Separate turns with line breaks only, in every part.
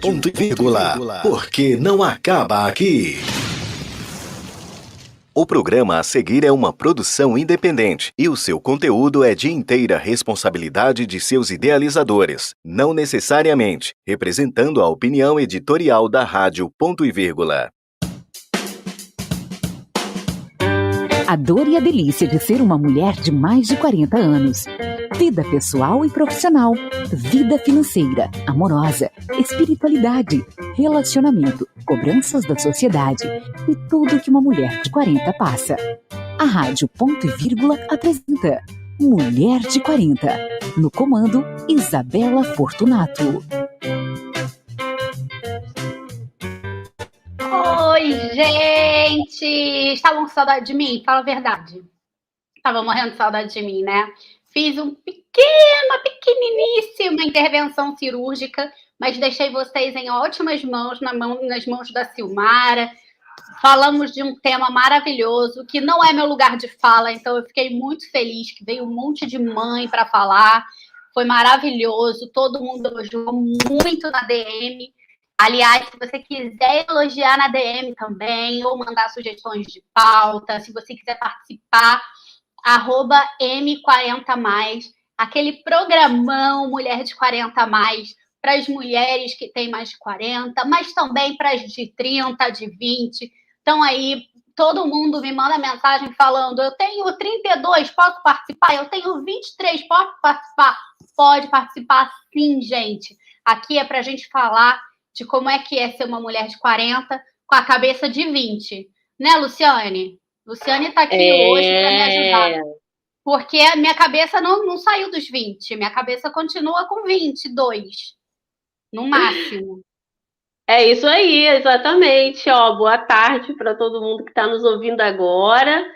Ponto e vírgula, porque não acaba aqui. O programa a seguir é uma produção independente e o seu conteúdo é de inteira responsabilidade de seus idealizadores, não necessariamente representando a opinião editorial da Rádio Ponto e Vírgula.
A dor e a delícia de ser uma mulher de mais de 40 anos. Vida pessoal e profissional. Vida financeira, amorosa, espiritualidade, relacionamento, cobranças da sociedade e tudo que uma mulher de 40 passa. A Rádio Ponto e Vírgula apresenta Mulher de 40. No comando, Isabela Fortunato.
Oi, gente! Estavam com saudade de mim? Fala a verdade. Estavam morrendo de saudade de mim, né? Fiz uma pequeniníssima intervenção cirúrgica, mas deixei vocês em ótimas mãos, nas mãos da Silmara. Falamos de um tema maravilhoso, que não é meu lugar de fala, então eu fiquei muito feliz que veio um monte de mãe para falar. Foi maravilhoso, todo mundo elogiou muito na DM. Aliás, se você quiser elogiar na DM também, ou mandar sugestões de pauta, se você quiser participar, @M40+, aquele programão Mulher de 40+, para as mulheres que têm mais de 40, mas também para as de 30, de 20. Então aí, todo mundo me manda mensagem falando, eu tenho 32, posso participar? Eu tenho 23, posso participar? Pode participar sim, gente. Aqui é para a gente falar de como é que é ser uma mulher de 40 com a cabeça de 20. Né, Luciane? Luciane está aqui hoje para me ajudar. Porque a minha cabeça não saiu dos 20. Minha cabeça continua com 22, no máximo.
É isso aí, exatamente. Ó, boa tarde para todo mundo que está nos ouvindo agora.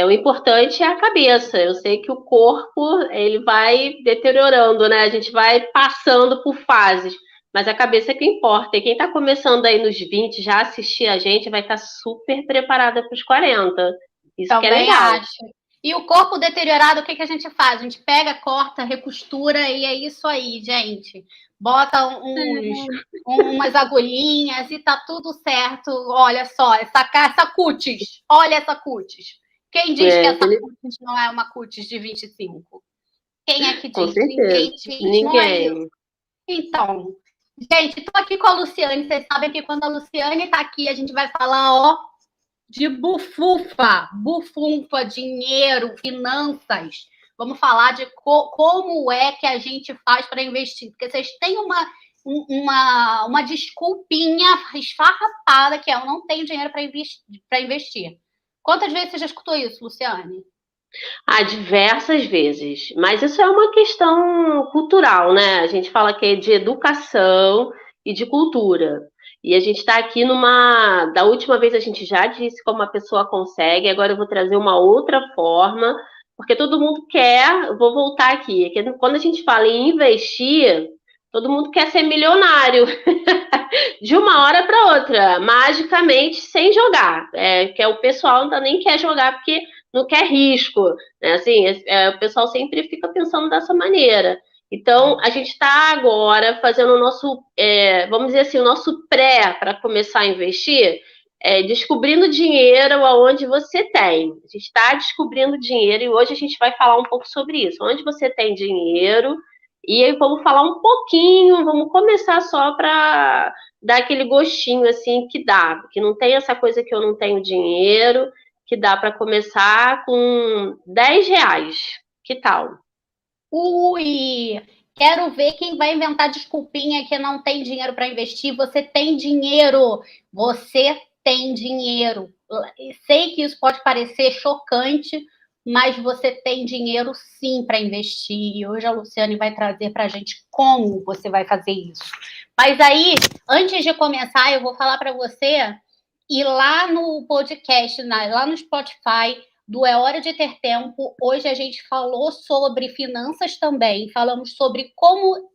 O importante é a cabeça. Eu sei que o corpo ele vai deteriorando, né? A gente vai passando por fases, mas a cabeça é que importa. E quem está começando aí nos 20, já assistir a gente, vai estar super preparada para os 40. Isso
Também
que é legal.
acho. E o corpo deteriorado, o que a gente faz? A gente pega, corta, recostura e é isso aí, gente. Bota umas agulhinhas e tá tudo certo. Olha só, essa cutis. Olha essa cutis. Quem diz que essa cutis não é uma cutis de 25? Quem é que diz?
Com certeza.
Ninguém diz.
Ninguém.
Não é isso. Então, gente, estou aqui com a Luciane. Vocês sabem que quando a Luciane está aqui, a gente vai falar, de bufunfa, dinheiro, finanças. Vamos falar de como é que a gente faz para investir. Porque vocês têm uma desculpinha esfarrapada que é eu não tenho dinheiro para investir. Quantas vezes você já escutou isso, Luciane?
Diversas vezes. Mas isso é uma questão cultural, né? A gente fala que é de educação e de cultura. E a gente está aqui da última vez a gente já disse como a pessoa consegue, agora eu vou trazer uma outra forma, porque todo mundo quer, vou voltar aqui, que quando a gente fala em investir, todo mundo quer ser milionário, de uma hora para outra, magicamente, sem jogar, que o pessoal nem quer jogar porque não quer risco, né? Assim, o pessoal sempre fica pensando dessa maneira. Então, a gente está agora fazendo o nosso, vamos dizer assim, o nosso pré para começar a investir, descobrindo dinheiro aonde você tem. A gente está descobrindo dinheiro e hoje a gente vai falar um pouco sobre isso. Onde você tem dinheiro e aí vamos falar um pouquinho, vamos começar só para dar aquele gostinho assim que dá, que não tem essa coisa que eu não tenho dinheiro, que dá para começar com R$10. Que tal?
Ui! Quero ver quem vai inventar desculpinha que não tem dinheiro para investir. Você tem dinheiro. Você tem dinheiro. Sei que isso pode parecer chocante, mas você tem dinheiro sim para investir. E hoje a Luciane vai trazer para a gente como você vai fazer isso. Mas aí, antes de começar, eu vou falar para você ir lá no podcast, lá no Spotify, do É Hora de Ter Tempo. Hoje a gente falou sobre finanças também. Falamos sobre como...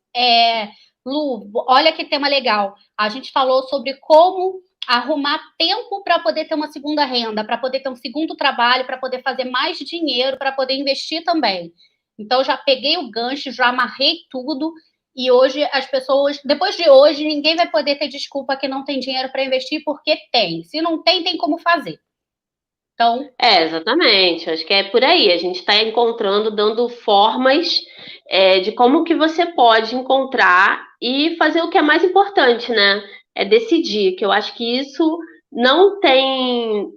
Lu, olha que tema legal. A gente falou sobre como arrumar tempo para poder ter uma segunda renda, para poder ter um segundo trabalho, para poder fazer mais dinheiro, para poder investir também. Então, já peguei o gancho, já amarrei tudo E hoje as pessoas, depois de hoje, ninguém vai poder ter desculpa que não tem dinheiro para investir, porque tem. Se não tem, tem como fazer. Então,
Exatamente. Acho que é por aí. A gente está encontrando, dando formas de como que você pode encontrar e fazer o que é mais importante, né? É decidir, que eu acho que isso não tem,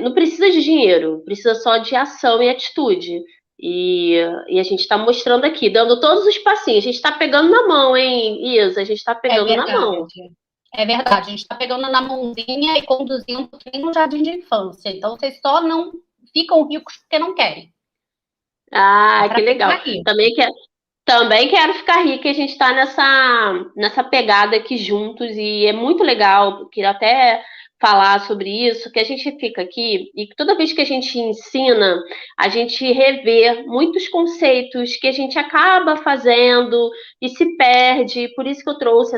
não precisa de dinheiro, precisa só de ação e atitude. E a gente está mostrando aqui, dando todos os passinhos. A gente está pegando na mão, hein, Isa? A gente está
é
pegando na
verdade.
mão.
É verdade. A gente está pegando na mãozinha e conduzindo quem no jardim de infância. Então, vocês só não ficam ricos porque não querem.
Ah, que legal.
Aqui.
Também quero ficar rica, e a gente está nessa pegada aqui juntos, e é muito legal, queria até falar sobre isso, que a gente fica aqui, e toda vez que a gente ensina, a gente revê muitos conceitos que a gente acaba fazendo e se perde, por isso que eu trouxe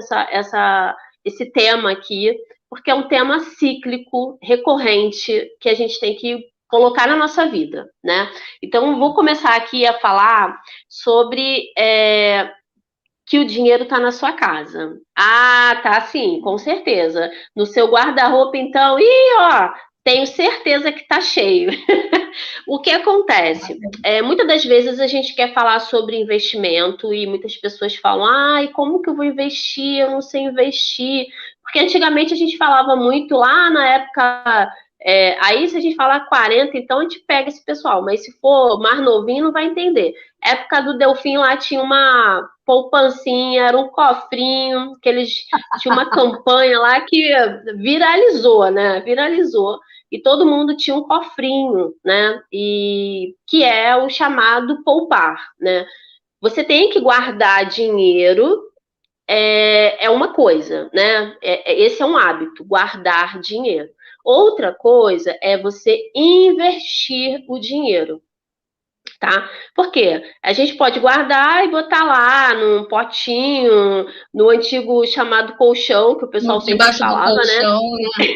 esse tema aqui, porque é um tema cíclico, recorrente, que a gente tem que colocar na nossa vida, né? Então, vou começar aqui a falar sobre que o dinheiro está na sua casa. Ah, tá sim, com certeza. No seu guarda-roupa, então, tenho certeza que tá cheio. O que acontece? Muitas das vezes a gente quer falar sobre investimento e muitas pessoas falam, ai, como que eu vou investir? Eu não sei investir. Porque antigamente a gente falava muito lá na época. Aí, se a gente falar 40, então a gente pega esse pessoal, mas se for mais novinho, não vai entender. Época do Delfim lá tinha uma poupancinha, era um cofrinho, que eles tinha uma campanha lá que viralizou, né? Viralizou. E todo mundo tinha um cofrinho, né? E que é o chamado poupar, né? Você tem que guardar dinheiro, é uma coisa, né? Esse é um hábito, guardar dinheiro. Outra coisa é você investir o dinheiro, tá? Por quê? A gente pode guardar e botar lá num potinho, no antigo chamado colchão, que o pessoal sempre falava,
colchão,
né?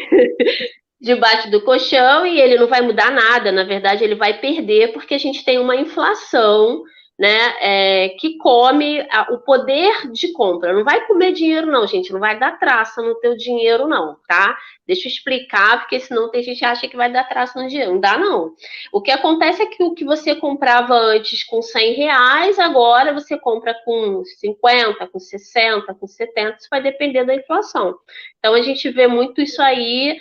Debaixo do colchão, e ele não vai mudar nada, na verdade ele vai perder, porque a gente tem uma inflação, né, que come o poder de compra. Não vai comer dinheiro não, gente, não vai dar traça no teu dinheiro não, tá? Deixa eu explicar, porque senão tem gente que acha que vai dar traça no dinheiro. Não dá não. O que acontece é que o que você comprava antes com R$ 100, agora você compra com 50, com 60, com 70, isso vai depender da inflação. Então a gente vê muito isso aí,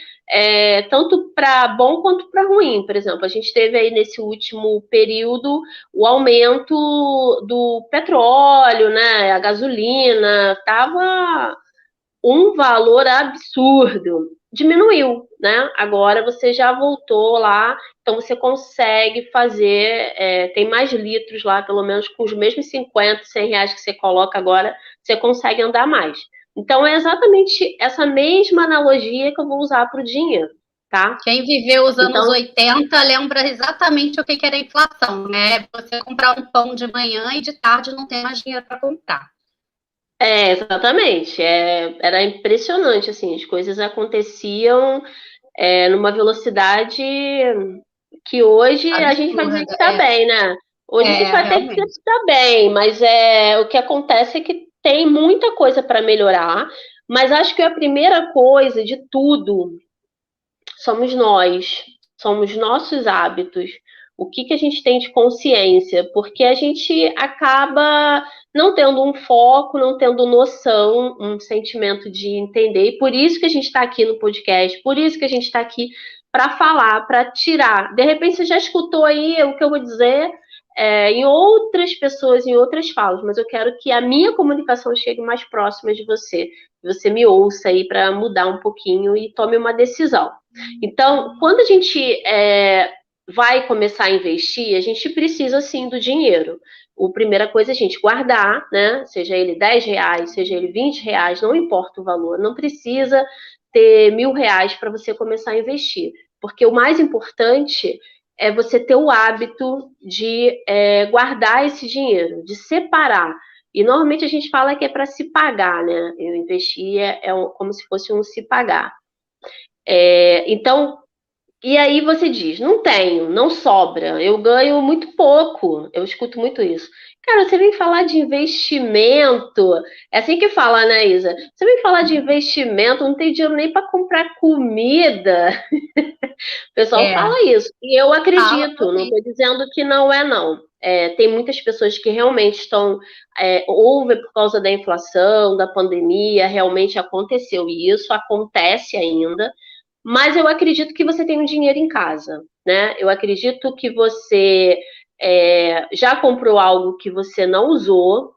tanto para bom quanto para ruim. Por exemplo, a gente teve aí nesse último período o aumento do petróleo, né? A gasolina estava um valor absurdo. Diminuiu, né? Agora você já voltou lá, então você consegue fazer, tem mais litros lá, pelo menos com os mesmos 50, R$ 100 que você coloca agora, você consegue andar mais. Então, é exatamente essa mesma analogia que eu vou usar para o dinheiro, tá?
Quem viveu os anos 80 lembra exatamente o que era inflação, né? Você comprar um pão de manhã e de tarde não tem mais dinheiro para comprar.
Exatamente. Era impressionante, assim, as coisas aconteciam numa velocidade que hoje absurda, a gente vai dizer que está bem, né? Hoje a gente vai ter que dizer que está bem, mas o que acontece é que tem muita coisa para melhorar, mas acho que a primeira coisa de tudo somos nós, somos nossos hábitos. O que a gente tem de consciência? Porque a gente acaba não tendo um foco, não tendo noção, um sentimento de entender. E por isso que a gente está aqui no podcast, por isso que a gente está aqui para falar, para tirar. De repente você já escutou aí o que eu vou dizer em outras pessoas, em outras falas, mas eu quero que a minha comunicação chegue mais próxima de você. Você me ouça aí para mudar um pouquinho e tome uma decisão. Então, quando a gente vai começar a investir, a gente precisa, sim, do dinheiro. A primeira coisa é a gente guardar, né? Seja ele R$ 10, seja ele R$ 20, não importa o valor. Não precisa ter R$ 1.000 para você começar a investir. Porque o mais importante é você ter o hábito de guardar esse dinheiro, de separar. E normalmente a gente fala que é para se pagar, né? Eu investir como se fosse um se pagar. Então, e aí você diz, não tenho, não sobra, eu ganho muito pouco, eu escuto muito isso. Cara, você vem falar de investimento, é assim que fala, né, Isa? Você vem falar de investimento, não tem dinheiro nem para comprar comida. O pessoal fala isso, e eu
Fala
acredito, não
também.
estou dizendo que não é, não. Tem muitas pessoas que realmente estão, houve por causa da inflação, da pandemia, realmente aconteceu, e isso acontece ainda, mas eu acredito que você tem um dinheiro em casa, né? Eu acredito que você já comprou algo que você não usou,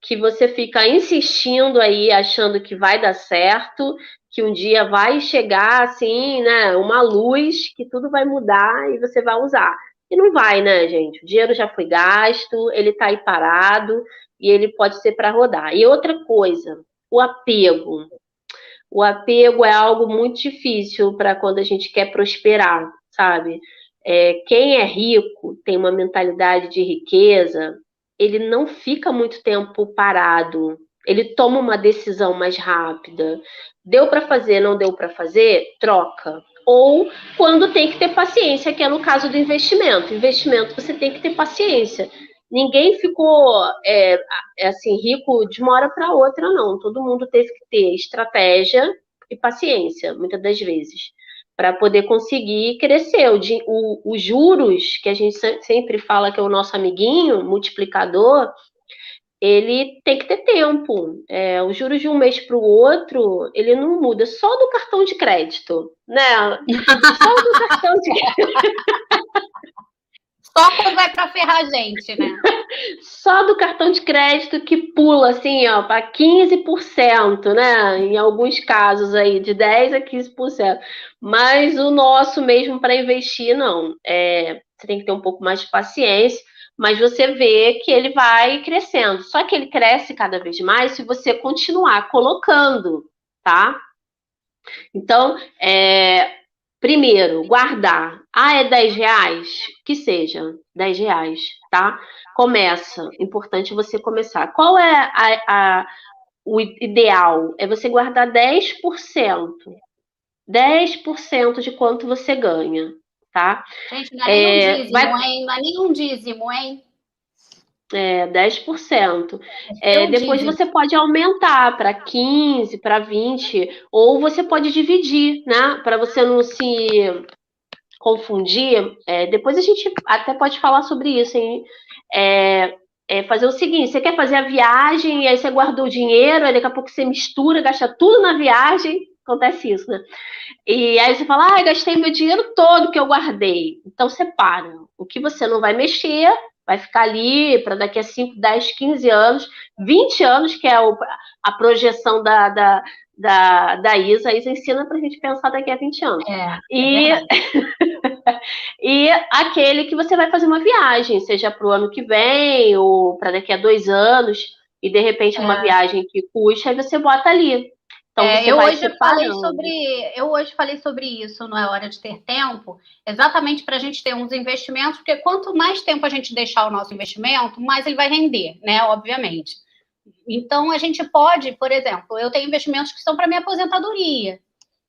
que você fica insistindo aí, achando que vai dar certo, que um dia vai chegar assim, né, uma luz, que tudo vai mudar e você vai usar. E não vai, né, gente? O dinheiro já foi gasto, ele tá aí parado e ele pode ser para rodar. E outra coisa, o apego. O apego é algo muito difícil para quando a gente quer prosperar, sabe? Quem é rico, tem uma mentalidade de riqueza, ele não fica muito tempo parado, ele toma uma decisão mais rápida. Deu para fazer, não deu para fazer? Troca. Ou quando tem que ter paciência, que é no caso do investimento. Investimento você tem que ter paciência. Ninguém ficou assim rico de uma hora para outra, não. Todo mundo teve que ter estratégia e paciência, muitas das vezes, para poder conseguir crescer. Os juros, que a gente sempre fala que é o nosso amiguinho, multiplicador, ele tem que ter tempo. Os juros de um mês para o outro, ele não muda, só do cartão de crédito, né? Só do cartão de crédito.
Só quando vai para ferrar a gente, né?
Só do cartão de crédito que pula assim, ó, para 15%, né? Em alguns casos aí, de 10 a 15%. Mas o nosso mesmo para investir, não. Você tem que ter um pouco mais de paciência, mas você vê que ele vai crescendo. Só que ele cresce cada vez mais se você continuar colocando, tá? Então, primeiro, guardar. É R$ 10? Que seja R$ 10, tá? Começa. Importante você começar. Qual é o ideal? É você guardar 10%. 10% de quanto você ganha, tá?
Gente, não é nem um dízimo,
Vai,
hein? Não é nem um dízimo, hein?
10%.
É um
Depois
dízimo.
você pode aumentar para 15, para 20, ou você pode dividir, né? Para você não se confundir. Depois a gente até pode falar sobre isso, hein? Fazer o seguinte: você quer fazer a viagem, e aí você guardou o dinheiro, aí daqui a pouco você mistura, gasta tudo na viagem. Acontece isso, né? E aí você fala, gastei meu dinheiro todo que eu guardei. Então separa. O que você não vai mexer, vai ficar ali para daqui a 5, 10, 15 anos, 20 anos, que é a projeção da Isa. A Isa ensina para a gente pensar daqui a 20 anos.
É
E,
verdade.
e aquele que você vai fazer uma viagem, seja para o ano que vem ou para daqui a 2 anos, e de repente uma viagem que custa, aí você bota ali. Então você
eu
vai
hoje
separando.
falei sobre isso, não é hora de ter tempo, exatamente para a gente ter uns investimentos, porque quanto mais tempo a gente deixar o nosso investimento, mais ele vai render, né? Obviamente. Então a gente pode, por exemplo, eu tenho investimentos que são para minha aposentadoria.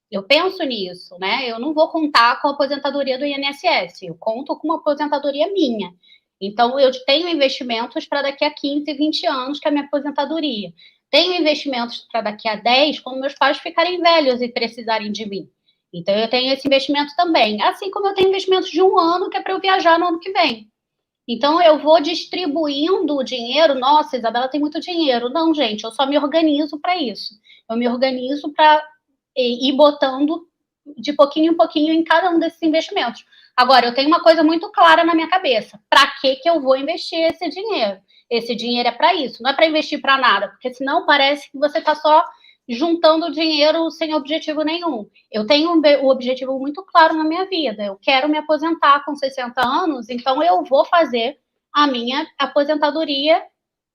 Eu penso nisso, né? Eu não vou contar com a aposentadoria do INSS, eu conto com uma aposentadoria minha. Então, eu tenho investimentos para daqui a 15, 20 anos, que é a minha aposentadoria. Tenho investimentos para daqui a 10, quando meus pais ficarem velhos e precisarem de mim. Então, eu tenho esse investimento também. Assim como eu tenho investimentos de 1 ano, que é para eu viajar no ano que vem. Então, eu vou distribuindo o dinheiro. Nossa, Isabela tem muito dinheiro. Não, gente, eu só me organizo para isso. Eu me organizo para ir botando de pouquinho em pouquinho em cada um desses investimentos. Agora, eu tenho uma coisa muito clara na minha cabeça. Para que eu vou investir esse dinheiro? Esse dinheiro é para isso, não é para investir para nada, porque senão parece que você está só juntando dinheiro sem objetivo nenhum. Eu tenho um objetivo muito claro na minha vida. Eu quero me aposentar com 60 anos, então eu vou fazer a minha aposentadoria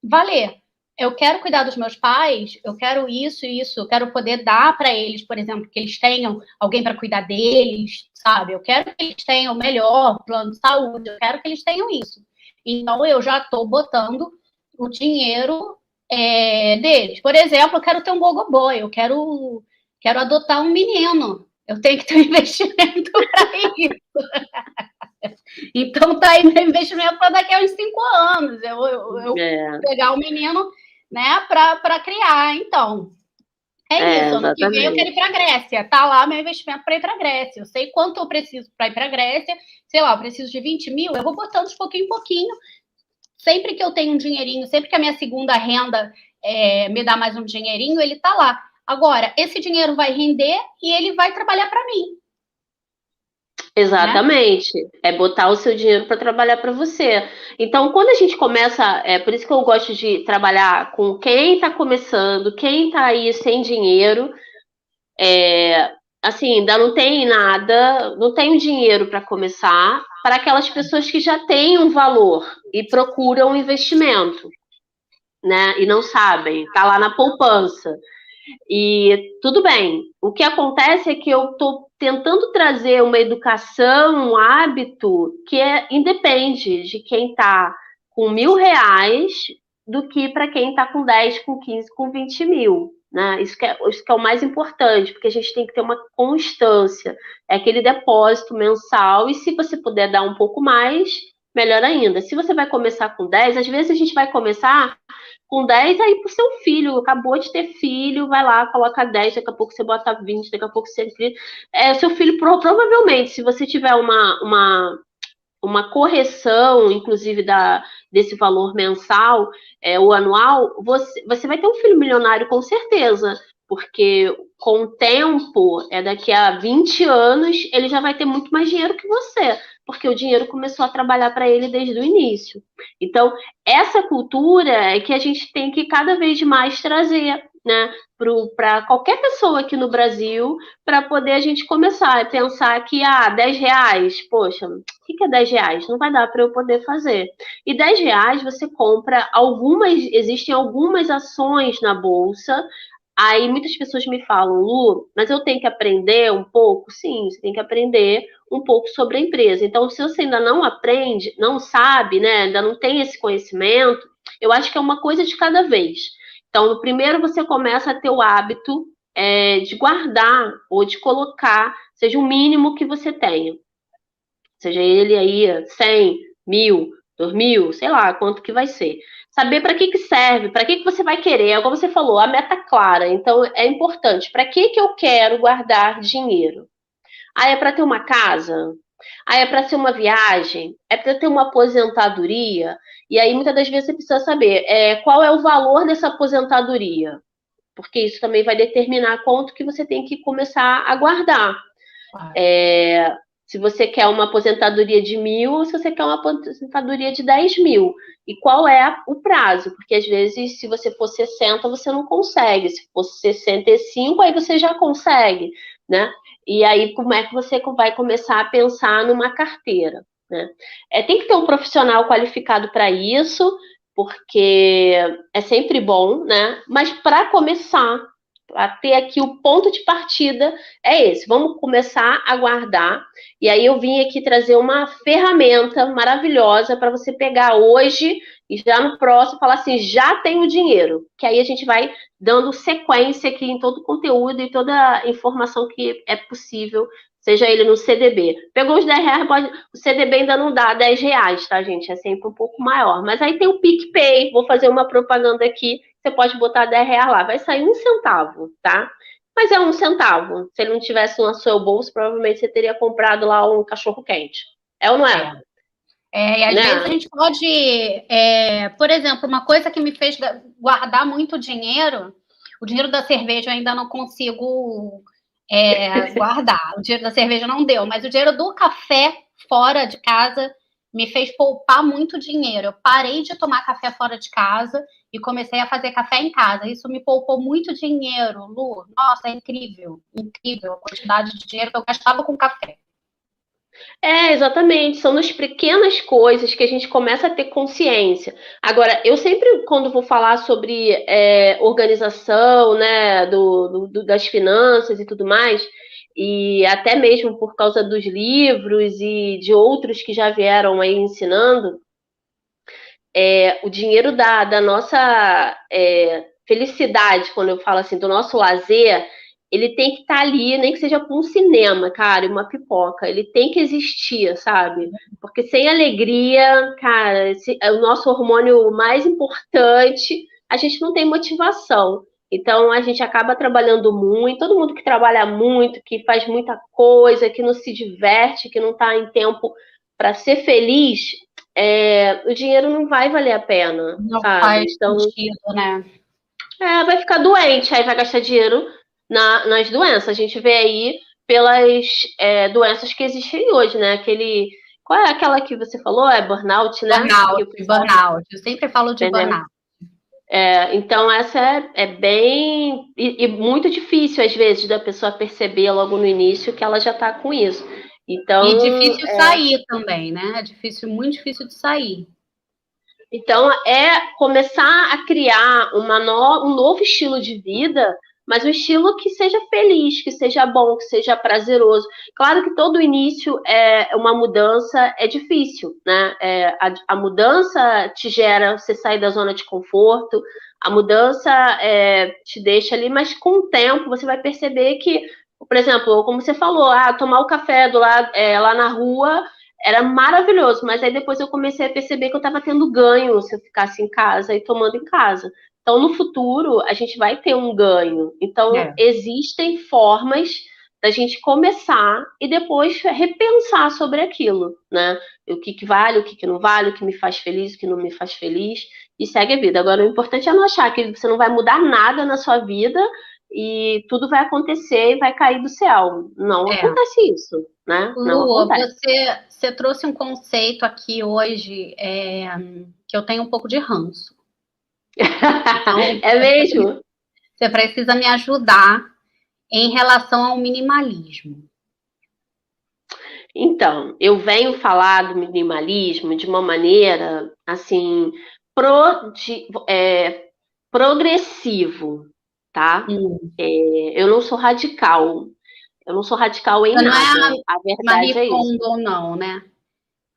valer. Eu quero cuidar dos meus pais, eu quero isso, eu quero poder dar para eles, por exemplo, que eles tenham alguém para cuidar deles, sabe? Eu quero que eles tenham o melhor plano de saúde, eu quero que eles tenham isso. Então, eu já estou botando o dinheiro deles. Por exemplo, eu quero ter um gogoboy, eu quero adotar um menino. Eu tenho que ter um investimento para isso. Então tá aí meu investimento para daqui a uns 5 anos. Eu pegar o menino, né, para criar. Então, isso. Ano que vem eu quero ir para a Grécia. Tá lá meu investimento para ir para a Grécia. Eu sei quanto eu preciso para ir para a Grécia. Sei lá, eu preciso de 20 mil. Eu vou botando de pouquinho em pouquinho. Sempre que eu tenho um dinheirinho, sempre que a minha segunda renda me dá mais um dinheirinho, ele tá lá. Agora, esse dinheiro vai render e ele vai trabalhar para mim.
Exatamente. Né? É botar o seu dinheiro para trabalhar para você. Então, quando a gente começa, por isso que eu gosto de trabalhar com quem está começando, quem está aí sem dinheiro, assim, ainda não tem nada, não tem dinheiro para começar, para aquelas pessoas que já têm um valor e procuram um investimento, né? E não sabem, tá lá na poupança. E tudo bem. O que acontece é que eu estou tentando trazer uma educação, um hábito que independe de quem está com R$ 1.000 do que para quem está com 10, com 15, com 20 mil. Né? Isso que é o mais importante, porque a gente tem que ter uma constância. É aquele depósito mensal, e se você puder dar um pouco mais, melhor ainda. Se você vai começar com 10, às vezes a gente vai começar com 10 aí pro seu filho, acabou de ter filho, vai lá, coloca 10, daqui a pouco você bota 20, daqui a pouco você... seu filho, provavelmente, se você tiver uma correção, inclusive, desse valor mensal ou anual, você vai ter um filho milionário com certeza, porque com o tempo, daqui a 20 anos, ele já vai ter muito mais dinheiro que você, porque o dinheiro começou a trabalhar para ele desde o início. Então, essa cultura é que a gente tem que cada vez mais trazer, né, para qualquer pessoa aqui no Brasil, para poder a gente começar a pensar que, R$ 10, poxa, o que é R$ 10? Não vai dar para eu poder fazer. E R$ 10 você compra existem algumas ações na Bolsa. Aí muitas pessoas me falam, Lu, mas eu tenho que aprender um pouco? Sim, você tem que aprender um pouco sobre a empresa. Então, se você ainda não aprende, não sabe, né, ainda não tem esse conhecimento, eu acho que é uma coisa de cada vez. Então, primeiro você começa a ter o hábito de guardar ou de colocar, seja o mínimo que você tenha. Seja ele aí 100, 1.000, 2.000, sei lá quanto que vai ser. Saber para que serve, para que você vai querer, como você falou, a meta clara. Então, é importante. Para que eu quero guardar dinheiro? É para ter uma casa? É para ser uma viagem? É para ter uma aposentadoria? E aí, muitas das vezes, você precisa saber qual é o valor dessa aposentadoria. Porque isso também vai determinar quanto que você tem que começar a guardar. Se você quer uma aposentadoria de 1.000 ou se você quer uma aposentadoria de 10.000. E qual é o prazo? Porque, às vezes, se você for 60, você não consegue. Se for 65, aí você já consegue, né? E aí, como é que você vai começar a pensar numa carteira, né? Tem que ter um profissional qualificado para isso, porque é sempre bom, né? Mas, para começar, a ter aqui o ponto de partida é esse. Vamos começar a guardar. E aí eu vim aqui trazer uma ferramenta maravilhosa para você pegar hoje e já no próximo falar assim, já tenho dinheiro. Que aí a gente vai dando sequência aqui em todo o conteúdo e toda a informação que é possível, seja ele no CDB. Pegou os R$10, o CDB ainda não dá R$10, tá, gente? É sempre um pouco maior. Mas aí tem o PicPay, vou fazer uma propaganda aqui. Você pode botar R$10 lá, vai sair 1 centavo, tá? Mas é 1 centavo. Se ele não tivesse no seu bolso, provavelmente você teria comprado lá um cachorro-quente. É ou não é?
E às vezes a gente pode... por exemplo, uma coisa que me fez guardar muito dinheiro, o dinheiro da cerveja eu ainda não consigo guardar. O dinheiro da cerveja não deu, mas o dinheiro do café fora de casa me fez poupar muito dinheiro. Eu parei de tomar café fora de casa e comecei a fazer café em casa. Isso me poupou muito dinheiro, Lu. Nossa, é incrível, incrível a quantidade de dinheiro que eu gastava com café.
Exatamente. São nas pequenas coisas que a gente começa a ter consciência. Agora, eu sempre, quando vou falar sobre organização, né, das finanças e tudo mais, e até mesmo por causa dos livros e de outros que já vieram aí ensinando, o dinheiro da nossa felicidade, quando eu falo assim, do nosso lazer, ele tem que estar ali, nem que seja para um cinema, cara, uma pipoca. Ele tem que existir, sabe? Porque sem alegria, cara, é o nosso hormônio mais importante, a gente não tem motivação. Então, a gente acaba trabalhando muito, todo mundo que trabalha muito, que faz muita coisa, que não se diverte, que não está em tempo para ser feliz, o dinheiro não vai valer a pena,
Não
sabe?
faz
Então,
sentido, né?
vai ficar doente, aí vai gastar dinheiro nas doenças. A gente vê aí pelas doenças que existem hoje, né? Qual é aquela que você falou? É burnout, né?
Burnout. Eu sempre falo de burnout.
Então, essa é bem... E muito difícil, às vezes, da pessoa perceber logo no início que ela já está com isso. Então,
e difícil sair também, né? É difícil, muito difícil de sair.
Então, começar a criar um novo estilo de vida, mas um estilo que seja feliz, que seja bom, que seja prazeroso. Claro que todo início uma mudança é difícil, né? A mudança te gera você sair da zona de conforto, a mudança te deixa ali, mas com o tempo você vai perceber que, por exemplo, como você falou, tomar o café lá na rua era maravilhoso, mas aí depois eu comecei a perceber que eu estava tendo ganho se eu ficasse em casa e tomando em casa. Então, no futuro, a gente vai ter um ganho. Então, existem formas da gente começar e depois repensar sobre aquilo, né? O que vale, o que não vale, o que me faz feliz, o que não me faz feliz, e segue a vida. Agora, o importante é não achar que você não vai mudar nada na sua vida e tudo vai acontecer e vai cair do céu. Não acontece isso, né? Não
Lu,
acontece.
você trouxe um conceito aqui hoje que eu tenho um pouco de ranço. Então,
é mesmo?
Você precisa me ajudar em relação ao minimalismo.
Então, eu venho falar do minimalismo de uma maneira, assim, progressivo, tá? Eu não sou radical. Eu não sou radical em nada.
Não é
a verdade é isso.
Não, né?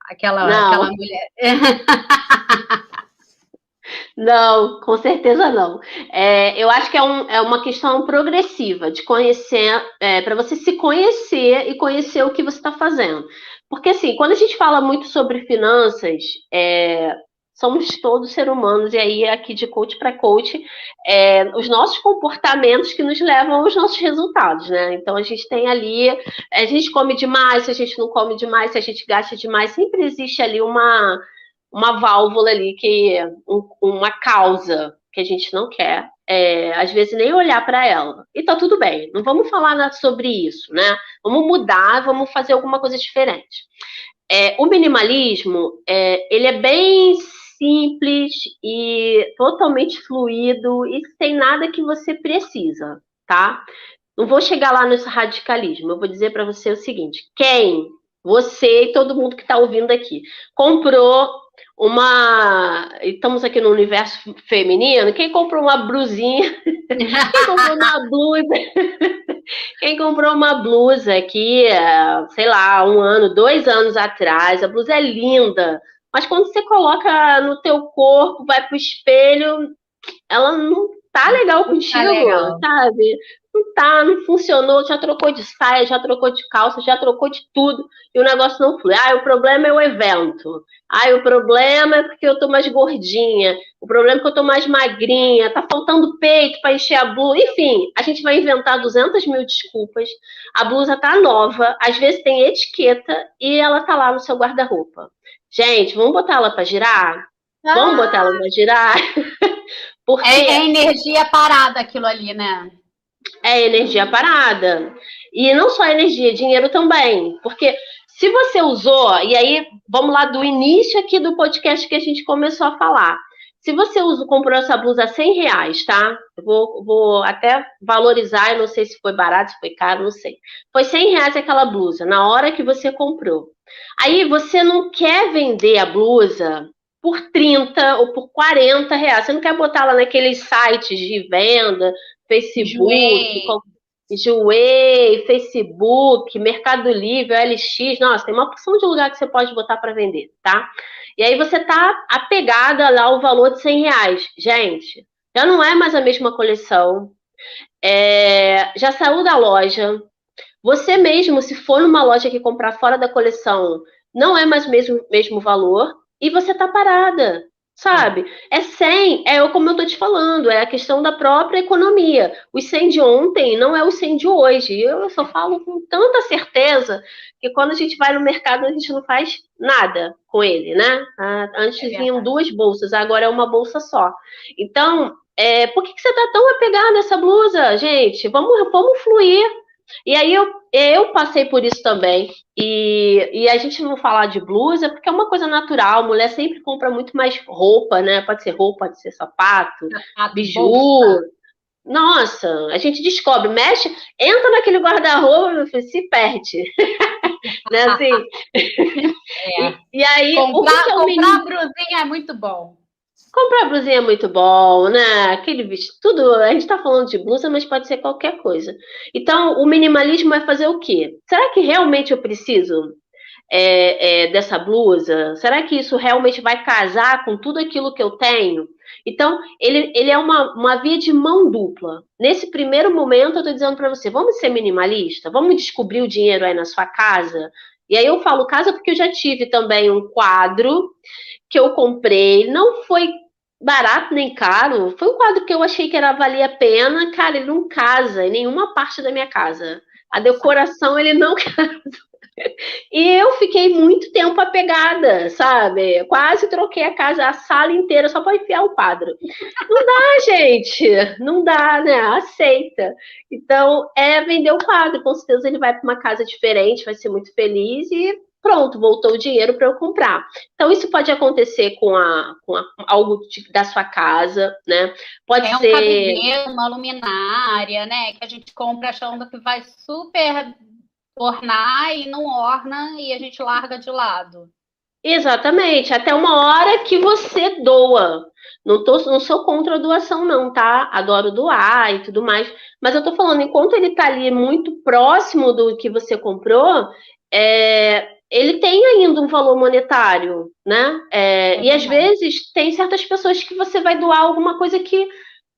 Aquela mulher.
Não, com certeza não. Eu acho que é uma questão progressiva de conhecer, para você se conhecer e conhecer o que você está fazendo. Porque, assim, quando a gente fala muito sobre finanças, somos todos seres humanos, e aí aqui de coach para coach, os nossos comportamentos que nos levam aos nossos resultados, né? Então, a gente tem ali, a gente come demais, se a gente não come demais, se a gente gasta demais, sempre existe ali uma válvula ali, uma causa que a gente não quer, às vezes nem olhar para ela. E tá tudo bem, não vamos falar nada sobre isso, né? Vamos mudar, vamos fazer alguma coisa diferente. O minimalismo, ele é bem simples e totalmente fluido e sem nada que você precisa, tá? Não vou chegar lá nesse radicalismo, eu vou dizer para você o seguinte: você e todo mundo que está ouvindo aqui, comprou estamos aqui no universo feminino, quem comprou uma blusinha, quem comprou uma blusa aqui, sei lá, 1 ano, 2 anos atrás, a blusa é linda, mas quando você coloca no teu corpo, vai pro espelho, ela não tá legal contigo, sabe? Não funcionou, já trocou de saia, já trocou de calça, já trocou de tudo, e o negócio não flui. O problema é o evento. O problema é porque eu tô mais gordinha, o problema é que eu tô mais magrinha, tá faltando peito para encher a blusa. Enfim, a gente vai inventar 200 mil desculpas, a blusa tá nova, às vezes tem etiqueta, e ela tá lá no seu guarda-roupa. Gente, vamos botar ela para girar? Vamos botar ela para girar? Porque
é energia parada aquilo ali, né?
É energia parada. E não só energia, dinheiro também. Porque se você usou, e aí vamos lá do início aqui do podcast que a gente começou a falar. Se você comprou essa blusa a R$100, tá? Eu vou até valorizar, eu não sei se foi barato, se foi caro, não sei. Foi R$100 aquela blusa, na hora que você comprou. Aí você não quer vender a blusa por 30 ou por R$40. Você não quer botar lá naqueles sites de venda, Facebook, Joey, Facebook, Mercado Livre, LX, nossa, tem uma porção de lugar que você pode botar para vender, tá? E aí você tá apegada lá ao valor de R$100. Gente, já não é mais a mesma coleção. Já saiu da loja. Você mesmo, se for numa loja que comprar fora da coleção, não é mais o mesmo valor, e você tá parada, sabe? É 100, como eu tô te falando, é a questão da própria economia. Os 100 de ontem não é o 100 de hoje. Eu só falo com tanta certeza que quando a gente vai no mercado, a gente não faz nada com ele, né? Antes vinham 2 bolsas, agora é uma bolsa só. Então, por que você tá tão apegada nessa blusa, gente? Vamos fluir. E aí eu passei por isso também. E a gente não falar de blusa, porque é uma coisa natural. Mulher sempre compra muito mais roupa, né? Pode ser roupa, pode ser sapato, biju. Bolsa. Nossa, a gente descobre, mexe, entra naquele guarda-roupa, se perde. Né, assim? E aí,
comprar blusinha é muito bom.
Comprar blusinha é muito bom, né? Aquele vestido, tudo. A gente tá falando de blusa, mas pode ser qualquer coisa. Então, o minimalismo é fazer o quê? Será que realmente eu preciso dessa blusa? Será que isso realmente vai casar com tudo aquilo que eu tenho? Então, ele é uma via de mão dupla. Nesse primeiro momento, eu tô dizendo para você, vamos ser minimalista? Vamos descobrir o dinheiro aí na sua casa? E aí eu falo casa porque eu já tive também um quadro que eu comprei, não foi barato nem caro, foi um quadro que eu achei que valia a pena. Cara, ele não casa em nenhuma parte da minha casa. A decoração, ele não casa. E eu fiquei muito tempo apegada, sabe? Quase troquei a sala inteira só para enfiar o quadro. Não dá, gente. Não dá, né? Aceita. Então, vender o quadro. Com certeza ele vai para uma casa diferente, vai ser muito feliz e pronto, voltou o dinheiro para eu comprar. Então, isso pode acontecer com algo da sua casa, né? Pode ser...
um cabideiro, uma luminária, né? Que a gente compra achando que vai super ornar e não orna e a gente larga de lado.
Exatamente, até uma hora que você doa. Não sou contra a doação, não, tá? Adoro doar e tudo mais. Mas eu tô falando, enquanto ele tá ali muito próximo do que você comprou, ele tem ainda um valor monetário, né? E às vezes tem certas pessoas que você vai doar alguma coisa que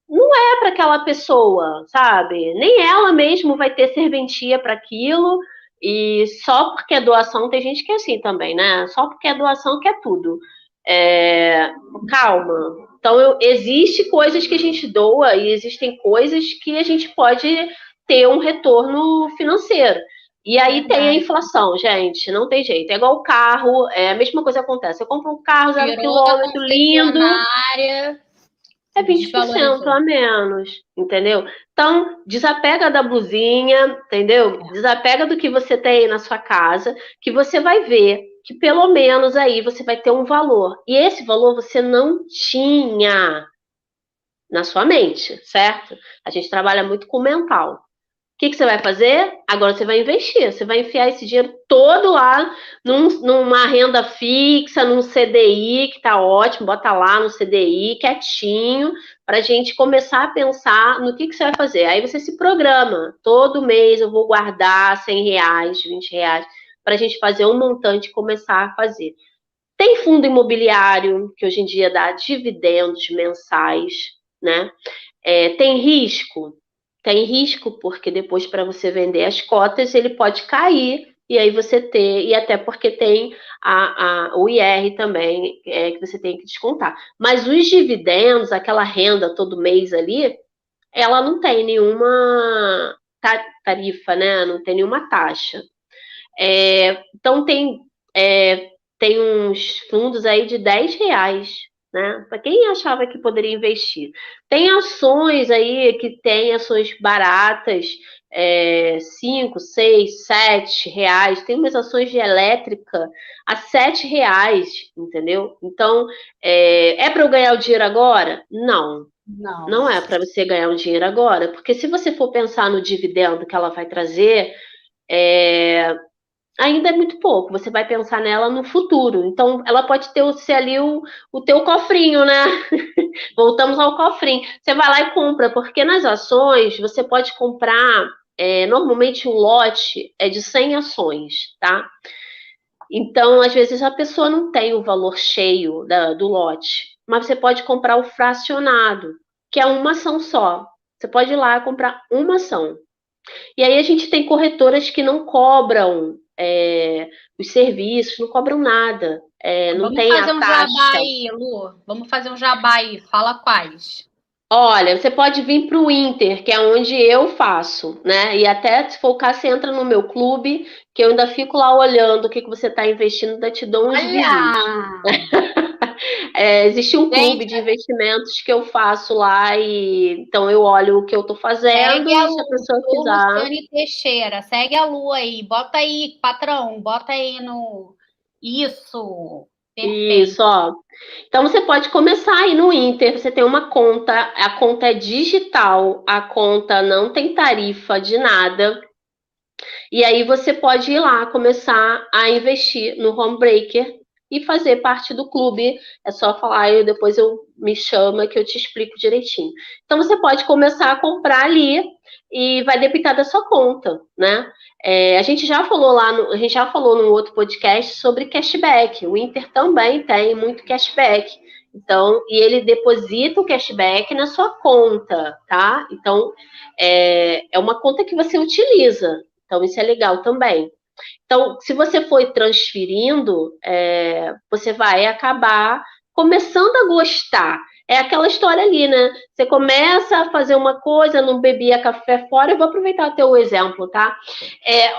não é para aquela pessoa, sabe? Nem ela mesmo vai ter serventia para aquilo. E só porque é doação, tem gente que é assim também, né? Só porque é doação quer tudo. Calma. Então, existe coisas que a gente doa e existem coisas que a gente pode ter um retorno financeiro. E aí tem a inflação, gente, não tem jeito. É igual o carro, a mesma coisa acontece. Eu compro um carro 0 quilômetro, lindo. É 20% a menos, entendeu? Então, desapega da blusinha, entendeu? Desapega do que você tem aí na sua casa, que você vai ver que pelo menos aí você vai ter um valor. E esse valor você não tinha na sua mente, certo? A gente trabalha muito com o mental. O que você vai fazer? Agora você vai investir. Você vai enfiar esse dinheiro todo lá numa renda fixa, num CDI, que tá ótimo. Bota lá no CDI, quietinho, para a gente começar a pensar no que você vai fazer. Aí você se programa. Todo mês eu vou guardar R$100, R$20, para a gente fazer um montante e começar a fazer. Tem fundo imobiliário, que hoje em dia dá dividendos mensais, né? Tem risco? Tem risco, porque depois para você vender as cotas, ele pode cair, e aí você e até porque tem o IR também, que você tem que descontar. Mas os dividendos, aquela renda todo mês ali, ela não tem nenhuma tarifa, né? Não tem nenhuma taxa. Então tem uns fundos aí de R$10, né? Para quem achava que poderia investir. Tem ações aí que tem ações baratas, 5, 6, R$7. Tem umas ações de elétrica a R$7, entendeu? Então, para eu ganhar o dinheiro agora? Não. Não é para você ganhar o dinheiro agora, porque se você for pensar no dividendo que ela vai trazer, ainda é muito pouco, você vai pensar nela no futuro. Então, ela pode ser ali o teu cofrinho, né? Voltamos ao cofrinho. Você vai lá e compra, porque nas ações você pode comprar, normalmente um lote é de 100 ações, tá? Então, às vezes a pessoa não tem o valor cheio do lote, mas você pode comprar o fracionado, que é uma ação só. Você pode ir lá comprar uma ação. E aí a gente tem corretoras que não cobram os serviços, não cobram nada. Não
Vamos
tem
fazer
a
um jabá
taxa.
aí, Lu. Vamos fazer um jabá aí. Fala quais.
Olha, você pode vir para o Inter, que é onde eu faço, né? E até se for o caso, você entra no meu clube, que eu ainda fico lá olhando o que você está investindo, ainda te dou uns bizus.
Olha!
Existe um clube
Gente,
de investimentos que eu faço lá e então eu olho o que eu estou fazendo
segue a
e se a
Lu.
pessoa
Sou
quiser.
Luciane Teixeira. Segue a Lu aí. Bota aí, patrão. Bota aí no... Isso. Perfeito.
Isso, ó. Então você pode começar aí no Inter, você tem uma conta, a conta é digital, a conta não tem tarifa de nada. E aí você pode ir lá começar a investir no Home Breaker e fazer parte do clube. É só falar, depois eu me chama que eu te explico direitinho. Então você pode começar a comprar ali e vai debitar da sua conta, né? A gente já falou lá, a gente já falou num outro podcast sobre cashback. O Inter também tem muito cashback. Então, e ele deposita o cashback na sua conta, tá? Então, é uma conta que você utiliza. Então, isso é legal também. Então, se você for transferindo, você vai acabar começando a gostar. É aquela história ali, né? Você começa a fazer uma coisa, não bebia café fora. Eu vou aproveitar o teu exemplo, tá?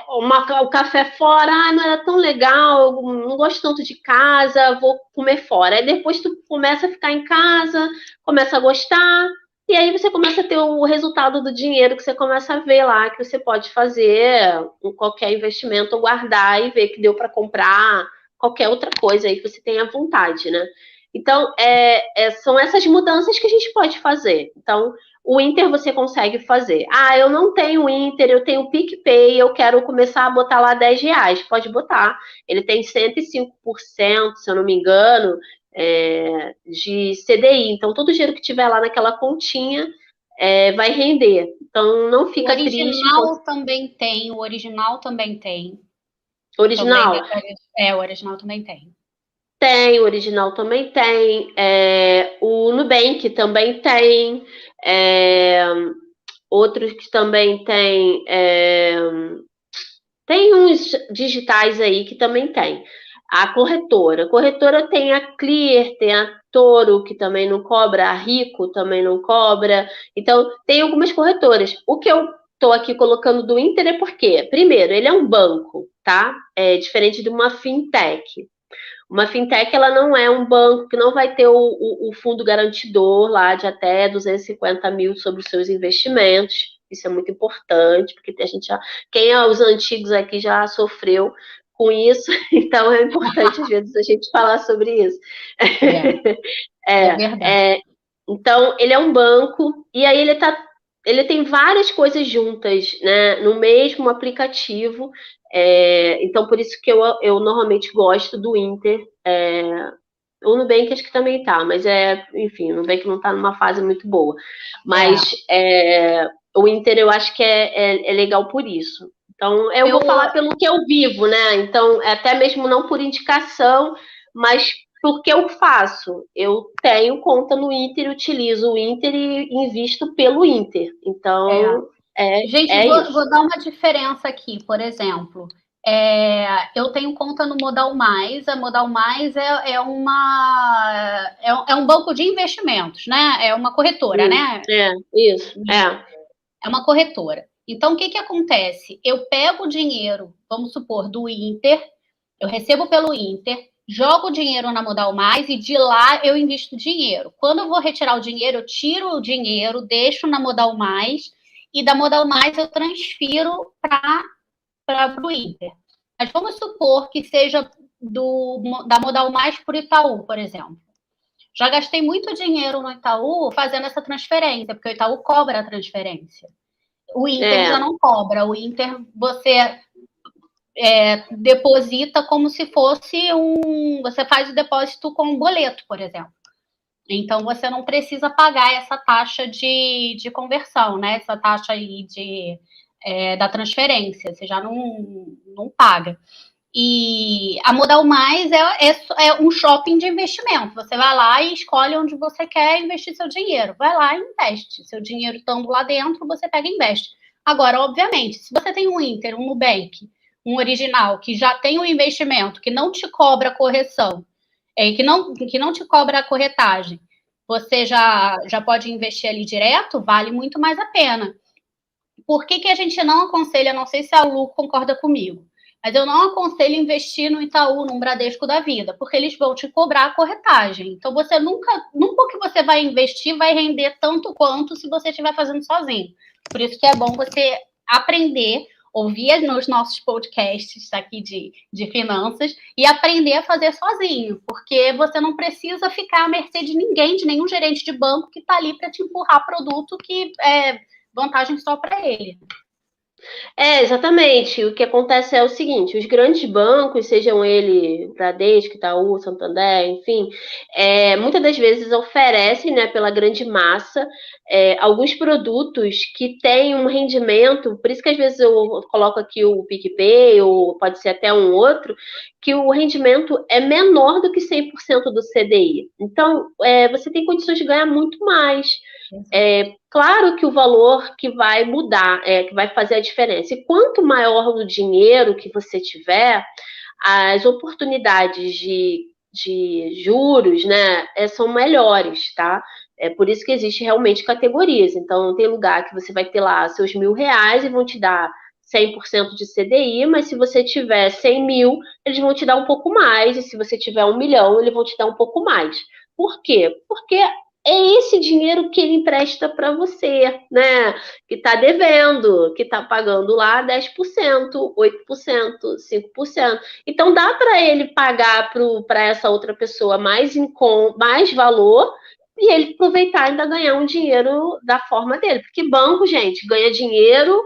O café fora, não era tão legal, não gosto tanto de casa, vou comer fora. Aí depois tu começa a ficar em casa, começa a gostar, e aí você começa a ter o resultado do dinheiro que você começa a ver lá, que você pode fazer qualquer investimento ou guardar e ver que deu para comprar qualquer outra coisa aí que você tenha vontade, né? Então, são essas mudanças que a gente pode fazer. Então, o Inter você consegue fazer. Ah, eu não tenho Inter, eu tenho PicPay, eu quero começar a botar lá R$10. Pode botar. Ele tem 105%, se eu não me engano, de CDI. Então, todo o dinheiro que tiver lá naquela continha vai render. Então, não fica triste.
O original também tem. O original também tem.
Original?
O original também tem.
Tem, o original também tem. O Nubank também tem. Outros que também tem. Tem uns digitais aí que também tem. A corretora tem a Clear, tem a Toro, que também não cobra, a Rico também não cobra. Então, tem algumas corretoras. O que eu estou aqui colocando do Inter é porque, primeiro, ele é um banco, tá? É diferente de uma fintech. Uma fintech, ela não é um banco que não vai ter o fundo garantidor lá de até 250 mil sobre os seus investimentos. Isso é muito importante, porque a gente quem é os antigos aqui já sofreu com isso, então é importante às vezes a gente falar sobre isso.
É verdade.
Então, ele é um banco, e aí ele tem várias coisas juntas, né, no mesmo aplicativo. Então, por isso que eu normalmente gosto do Inter. O Nubank acho que também tá, mas enfim, o Nubank não tá numa fase muito boa. Mas o Inter eu acho que é legal por isso. Então, eu vou falar pelo que eu vivo, né? Então, até mesmo não por indicação, mas porque eu faço. Eu tenho conta no Inter, utilizo o Inter e invisto pelo Inter. Então,
gente,
isso.
Vou dar uma diferença aqui, por exemplo. Eu tenho conta no Modal Mais. A Modal Mais é um banco de investimentos, né? É uma corretora, né?
Isso.
É uma corretora. Então, o que acontece? Eu pego o dinheiro, vamos supor, do Inter, eu recebo pelo Inter, jogo o dinheiro na Modal Mais e de lá eu invisto dinheiro. Quando eu vou retirar o dinheiro, eu tiro o dinheiro, deixo na Modal Mais e da Modal Mais eu transfiro para o Inter. Mas vamos supor que seja da Modal Mais para o Itaú, por exemplo. Já gastei muito dinheiro no Itaú fazendo essa transferência, porque o Itaú cobra a transferência. O Inter já não cobra. O Inter você deposita como se fosse você faz o depósito com um boleto, por exemplo. Então você não precisa pagar essa taxa de conversão, né? Essa taxa aí da transferência, você já não paga. E a Modal Mais é um shopping de investimento. Você vai lá e escolhe onde você quer investir seu dinheiro. Vai lá e investe. Seu dinheiro estando lá dentro, você pega e investe. Agora, obviamente, se você tem um Inter, um Nubank, um Original, que já tem um investimento, que não te cobra correção, que não te cobra a corretagem, você já pode investir ali direto, vale muito mais a pena. Por que a gente não aconselha, não sei se a Lu concorda comigo, mas eu não aconselho investir no Itaú, num Bradesco da vida, porque eles vão te cobrar a corretagem. Então, você nunca que você vai investir vai render tanto quanto se você estiver fazendo sozinho. Por isso que é bom você aprender, ouvir nos nossos podcasts aqui de finanças e aprender a fazer sozinho, porque você não precisa ficar à mercê de ninguém, de nenhum gerente de banco que está ali para te empurrar produto que é vantagem só para ele.
Exatamente. O que acontece é o seguinte, os grandes bancos, sejam ele Bradesco, Itaú, Santander, enfim, muitas das vezes oferecem, né, pela grande massa, alguns produtos que têm um rendimento, por isso que às vezes eu coloco aqui o PicPay, ou pode ser até um outro, que o rendimento é menor do que 100% do CDI. Então, você tem condições de ganhar muito mais. Claro que o valor que vai mudar, que vai fazer a diferença. E quanto maior o dinheiro que você tiver, as oportunidades de juros, né, são melhores, tá? É por isso que existe realmente categorias. Então, tem lugar que você vai ter lá seus R$1.000 e vão te dar 100% de CDI, mas se você tiver 100 mil, eles vão te dar um pouco mais, e se você tiver 1 milhão, eles vão te dar um pouco mais. Por quê? Porque é esse dinheiro que ele empresta para você, né? Que está devendo, que está pagando lá 10%, 8%, 5%. Então, dá para ele pagar para essa outra pessoa mais valor e ele aproveitar e ainda ganhar um dinheiro da forma dele. Porque banco, gente, ganha dinheiro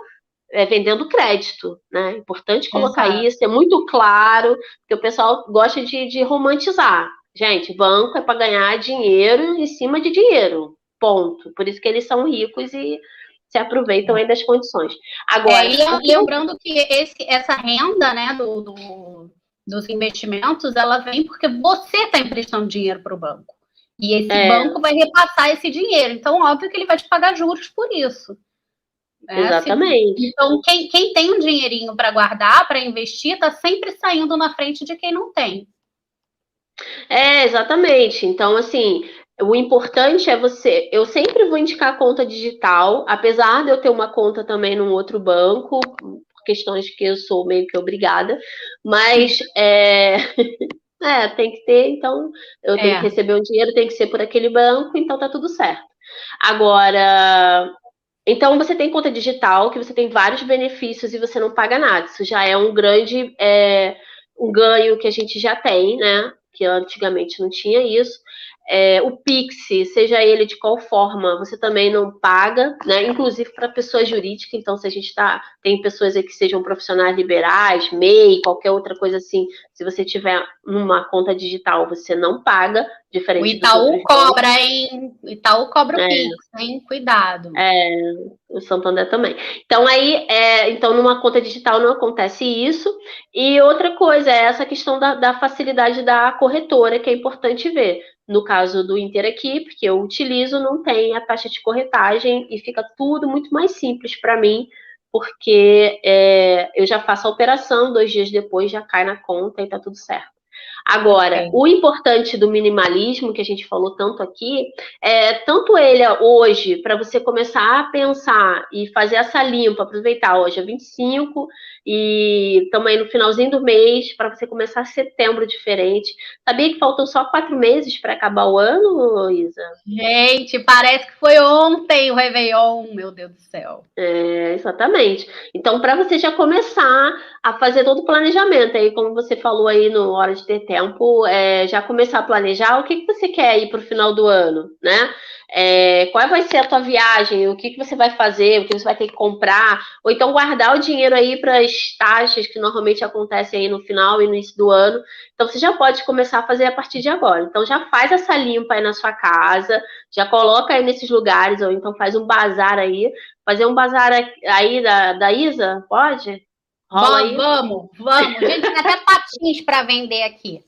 vendendo crédito, né? Importante colocar isso, é muito claro, porque o pessoal gosta de romantizar. Gente, banco é para ganhar dinheiro em cima de dinheiro, ponto. Por isso que eles são ricos e se aproveitam aí das condições. Agora,
lembrando que essa renda, né, dos investimentos, ela vem porque você está emprestando dinheiro para o banco. E esse banco vai repassar esse dinheiro. Então, óbvio que ele vai te pagar juros por isso.
Exatamente.
Então, quem tem um dinheirinho para guardar, para investir, está sempre saindo na frente de quem não tem.
Exatamente. Então, assim, o importante é eu sempre vou indicar a conta digital, apesar de eu ter uma conta também num outro banco, por questões que eu sou meio que obrigada, mas tem que ter, então eu tenho que receber um dinheiro, tem que ser por aquele banco, então tá tudo certo. Agora, então você tem conta digital, que você tem vários benefícios e você não paga nada. Isso já é um grande um ganho que a gente já tem, né? Que antigamente não tinha isso. O Pix, seja ele de qual forma, você também não paga, né? Inclusive para pessoa jurídica. Então, se a gente tem pessoas aí que sejam profissionais liberais, MEI, qualquer outra coisa assim, se você tiver uma conta digital, você não paga, diferente
o Itaú cobra, hein? O Itaú cobra o Pix, hein? Cuidado.
O Santander também. Então, então, numa conta digital não acontece isso. E outra coisa é essa questão da facilidade da corretora, que é importante ver. No caso do Interequipe, que eu utilizo, não tem a taxa de corretagem e fica tudo muito mais simples para mim, porque eu já faço a operação, 2 dias depois já cai na conta e tá tudo certo. Agora, o importante do minimalismo, que a gente falou tanto aqui, tanto ele hoje, para você começar a pensar e fazer essa limpa, aproveitar hoje é 25 e também no finalzinho do mês, para você começar setembro diferente. Sabia que faltam só 4 meses para acabar o ano, Isa?
Gente, parece que foi ontem o Réveillon, meu Deus do céu.
Exatamente. Então, para você já começar a fazer todo o planejamento, aí como você falou aí no Hora de Ter Tempo, já começar a planejar o que você quer ir para o final do ano, né? Qual vai ser a tua viagem, o que você vai fazer, o que você vai ter que comprar, ou então guardar o dinheiro aí para as taxas que normalmente acontecem aí no final e no início do ano. Então, você já pode começar a fazer a partir de agora. Então, já faz essa limpa aí na sua casa, já coloca aí nesses lugares, ou então faz um bazar aí. Fazer um bazar aí da Isa? Pode? Rola aí?
Vamos. Gente, tem até patins para vender aqui.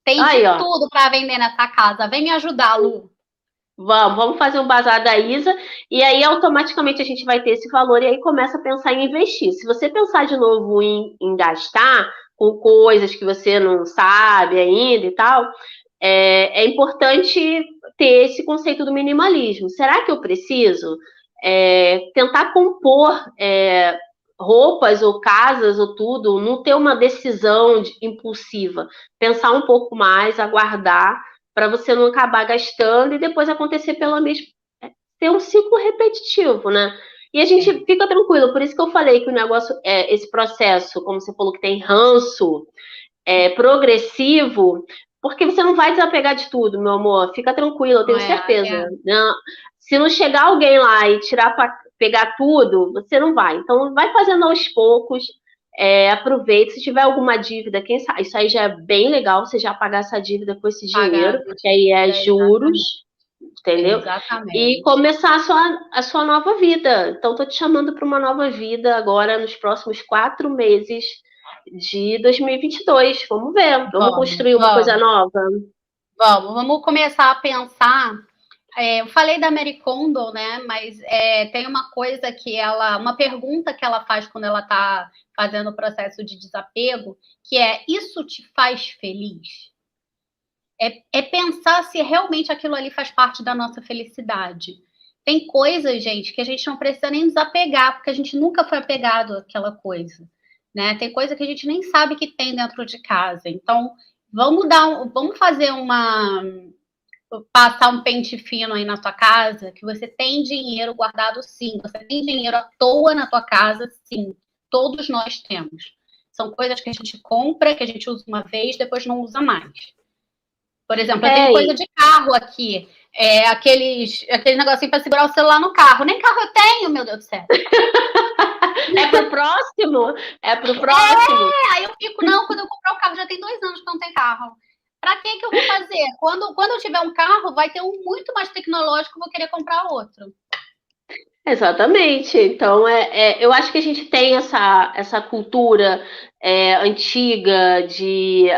Tem
Aí,
de
ó.
tudo para vender nessa casa. Vem me ajudar, Lu.
Vamos fazer um bazar da Isa, e aí automaticamente a gente vai ter esse valor, e aí começa a pensar em investir. Se você pensar de novo em gastar com coisas que você não sabe ainda e tal, é importante ter esse conceito do minimalismo. Será que eu preciso tentar compor roupas ou casas ou tudo, não ter uma decisão impulsiva, pensar um pouco mais, aguardar, para você não acabar gastando e depois acontecer pela mesma. Ter um ciclo repetitivo, né? E a gente fica tranquilo, por isso que eu falei que o negócio, esse processo, como você falou que tem ranço, progressivo, porque você não vai desapegar de tudo, meu amor. Fica tranquilo, eu tenho certeza. Não, se não chegar alguém lá e pegar tudo, você não vai. Então, vai fazendo aos poucos. Aproveita, se tiver alguma dívida, quem sabe, isso aí já é bem legal, você já pagar essa dívida com esse dinheiro, porque aí é juros, entendeu?
Exatamente.
E começar a sua nova vida. Então, tô te chamando para uma nova vida agora, nos próximos 4 meses de 2022. Vamos ver, vamos construir uma coisa nova.
Vamos começar a pensar. Eu falei da Marie Kondo, né? Mas tem uma coisa uma pergunta que ela faz quando ela está fazendo o processo de desapego, que é: isso te faz feliz? É pensar se realmente aquilo ali faz parte da nossa felicidade. Tem coisas, gente, que a gente não precisa nem desapegar, porque a gente nunca foi apegado àquela coisa, né? Tem coisa que a gente nem sabe que tem dentro de casa. Então, vamos fazer passar um pente fino aí na tua casa, que você tem dinheiro guardado, sim. Você tem dinheiro à toa na tua casa, sim. Todos nós temos. São coisas que a gente compra, que a gente usa uma vez, depois não usa mais. Por exemplo, eu tenho coisa de carro aqui. Aquele negocinho para segurar o celular no carro. Nem carro eu tenho, meu Deus do céu.
É pro próximo?
Aí eu fico, não, quando eu comprar o carro, já tem 2 anos que não tem carro. Para que eu vou fazer? Quando eu tiver um carro, vai ter um muito mais tecnológico, eu vou querer comprar outro.
Exatamente. Então, eu acho que a gente tem essa cultura antiga de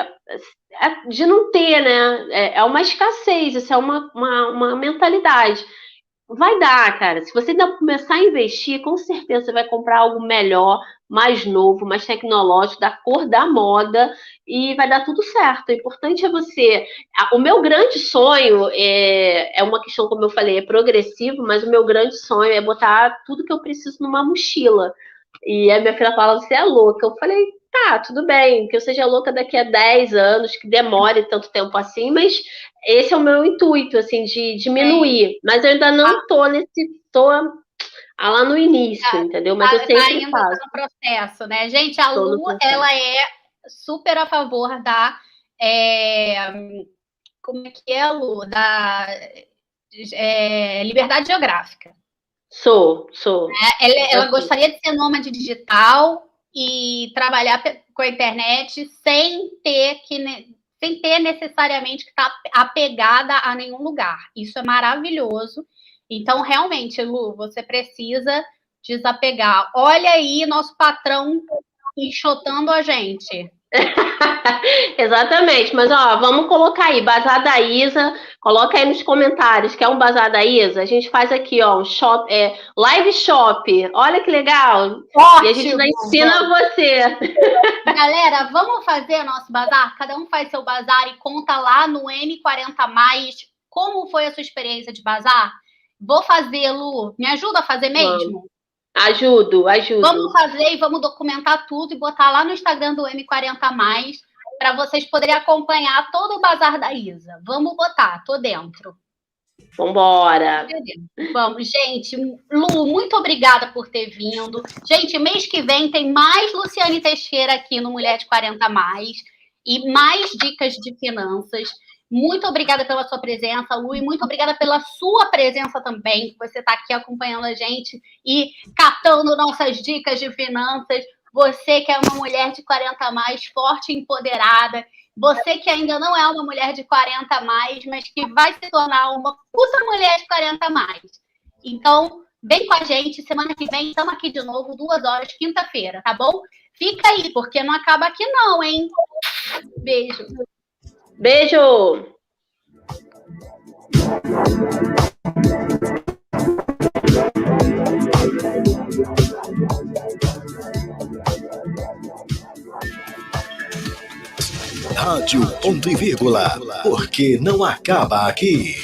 não ter, né? É uma escassez, isso é uma mentalidade. Vai dar, cara. Se você ainda começar a investir, com certeza você vai comprar algo melhor, mais novo, mais tecnológico, da cor da moda, e vai dar tudo certo. O importante é você. O meu grande sonho é uma questão, como eu falei, é progressivo, mas o meu grande sonho é botar tudo que eu preciso numa mochila. E a minha filha fala: você é louca. Eu falei: tá, tudo bem, que eu seja louca daqui a 10 anos, que demore tanto tempo assim, mas esse é o meu intuito, assim, de diminuir. Mas eu ainda não tô lá no início, entendeu? Mas eu sempre faço.
Tá no processo, né? Gente, a Lu, ela é super a favor da... como é que é, Lu? Da liberdade geográfica.
Sou.
Ela gostaria de ser nômade digital e trabalhar com a internet sem ter necessariamente que estar apegada a nenhum lugar. Isso é maravilhoso. Então, realmente, Lu, você precisa desapegar. Olha aí nosso patrão enxotando a gente.
Exatamente, mas vamos colocar aí, Bazar da Isa, coloca aí nos comentários, quer um Bazar da Isa? A gente faz aqui, um shop, live shop, olha que legal. Ótimo, e a gente ensina você.
Galera, vamos fazer nosso bazar? Cada um faz seu bazar e conta lá no M40+, como foi a sua experiência de bazar? Vou fazer, Lu, me ajuda a fazer mesmo?
Ajudo.
Vamos fazer e vamos documentar tudo e botar lá no Instagram do M40+, para vocês poderem acompanhar todo o bazar da Isa. Vamos botar, tô dentro.
Vambora.
Vamos, gente. Lu, muito obrigada por ter vindo. Gente, mês que vem tem mais Luciane Teixeira aqui no Mulher de 40+, e mais dicas de finanças. Muito obrigada pela sua presença, Lu, e muito obrigada pela sua presença também, que você está aqui acompanhando a gente e catando nossas dicas de finanças. Você que é uma mulher de 40+, forte e empoderada. Você que ainda não é uma mulher de 40+, mas que vai se tornar uma puta mulher de 40+. Então, vem com a gente. Semana que vem, estamos aqui de novo, 2 horas, quinta-feira, tá bom? Fica aí, porque não acaba aqui não, hein? Beijo.
Beijo!
Rádio Ponto e Vírgula, porque não acaba aqui.